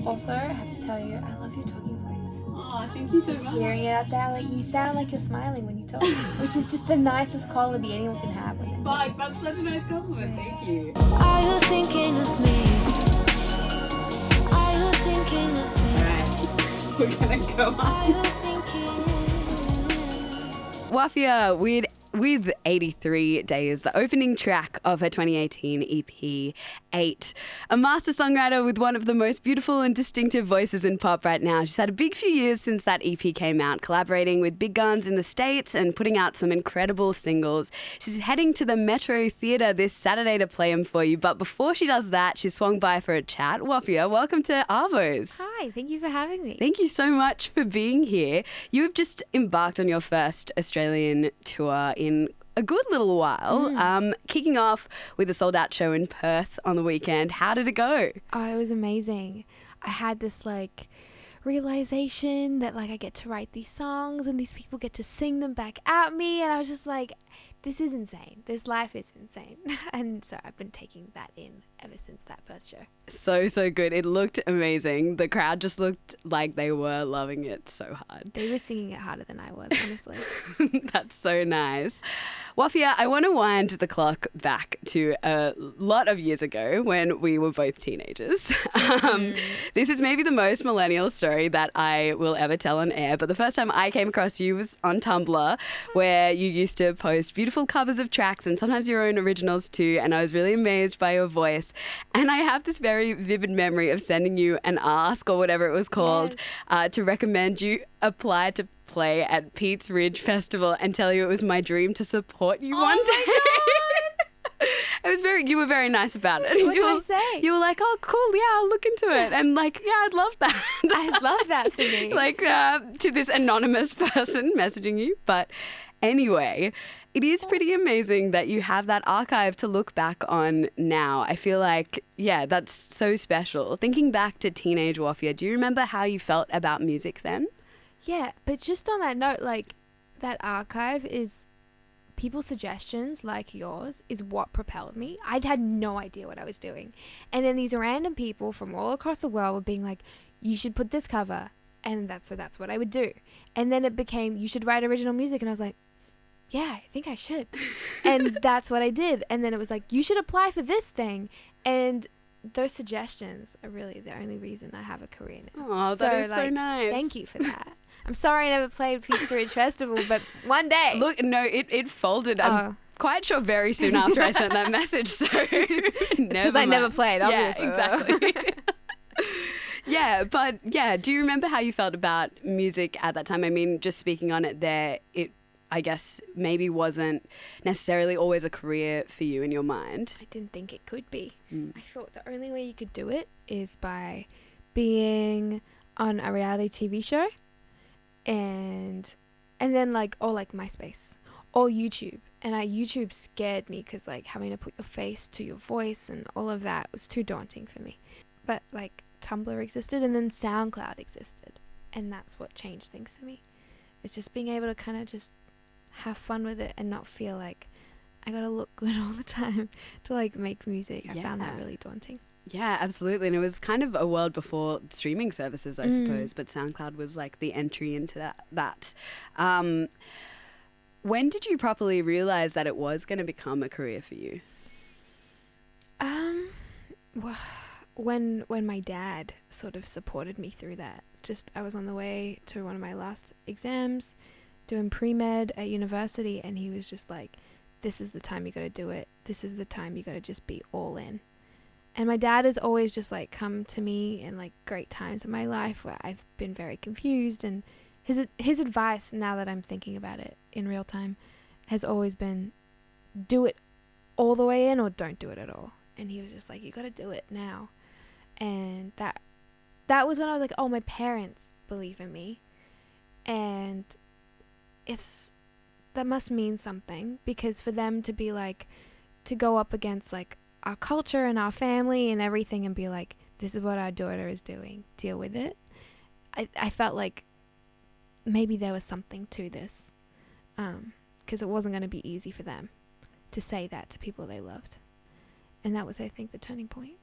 Also, I have to tell you, I love your talking voice. Oh, thank you so Just much. hearing it out there, like you sound like you're smiling when you talk, which is just the nicest quality anyone can have when they're talking. Fuck, that's such a nice compliment. Thank you. Are you thinking of me? Are you thinking of me? Alright, we're gonna go Are on. you thinking? Wafia with 83 Days, the opening track of her 2018 EP 8. A master songwriter with one of the most beautiful and distinctive voices in pop right now. She's had a big few years since that EP came out, collaborating with big guns in the States and putting out some incredible singles. She's heading to the Metro Theatre this Saturday to play them for you. But before she does that, she swung by for a chat. Wafia, welcome to Arvos. Hi, thank you for having me. Thank you so much for being here. You have just embarked on your first Australian tour in a good little while, kicking off with a sold-out show in Perth on the weekend. How did it go? Oh, it was amazing. I had this realization that I get to write these songs and these people get to sing them back at me, and I was just like, this is insane. This life is insane. And so I've been taking that in ever since that Perth show. So good. It looked amazing. The crowd just looked like they were loving it so hard. They were singing it harder than I was, honestly. That's so nice. Wafia, I want to wind the clock back to a lot of years ago when we were both teenagers. This is maybe the most millennial story that I will ever tell on air, but the first time I came across you was on Tumblr, where you used to post beautiful covers of tracks and sometimes your own originals too, and I was really amazed by your voice. And I have this very vivid memory of sending you an ask or whatever it was called to recommend you apply to play at Pete's Ridge Festival and tell you it was my dream to support you one day. It was you were very nice about it. What did I say? You were like, oh, cool, yeah, I'll look into it. And yeah, I'd love that. I'd love that for me. To this anonymous person messaging you. But anyway, it is pretty amazing that you have that archive to look back on now. I feel like, yeah, that's so special. Thinking back to teenage Wafia, do you remember how you felt about music then? Yeah, but just on that note, that archive is people's suggestions like yours is what propelled me. I'd had no idea what I was doing. And then these random people from all across the world were being like, you should put this cover. And that's what I would do. And then it became, you should write original music. And I was like, yeah, I think I should. And that's what I did. And then it was like, you should apply for this thing. And those suggestions are really the only reason I have a career now. Oh, that is so nice. Thank you for that. I'm sorry I never played Pizza Ridge Festival, but one day. Look, no, it folded. I'm quite sure very soon after I sent that message. So because I never played, obviously. Yeah, exactly. Do you remember how you felt about music at that time? I mean, just speaking on it there, it, I guess, maybe wasn't necessarily always a career for you in your mind. I didn't think it could be. I thought the only way you could do it is by being on a reality TV show and then MySpace or YouTube. And YouTube scared me because having to put your face to your voice and all of that was too daunting for me. But Tumblr existed and then SoundCloud existed, and that's what changed things for me. It's just being able to kind of just have fun with it and not feel like I gotta look good all the time to make music. I found that really daunting. Yeah, absolutely. And it was kind of a world before streaming services, I suppose, but SoundCloud was the entry into that. When did you properly realize that it was going to become a career for you? When my dad sort of supported me through that. I was on the way to one of my last exams, doing pre-med at university, and he was just like, this is the time you got to do it. This is the time you got to just be all in. And my dad has always just come to me in great times in my life where I've been very confused, and his advice, now that I'm thinking about it in real time, has always been do it all the way in or don't do it at all. And he was just like, you got to do it now. And that was when I was like, oh, my parents believe in me. And that must mean something, because for them to be to go up against our culture and our family and everything and be like, this is what our daughter is doing, deal with it. I felt like maybe there was something to this, because it wasn't going to be easy for them to say that to people they loved. And that was, I think, the turning point.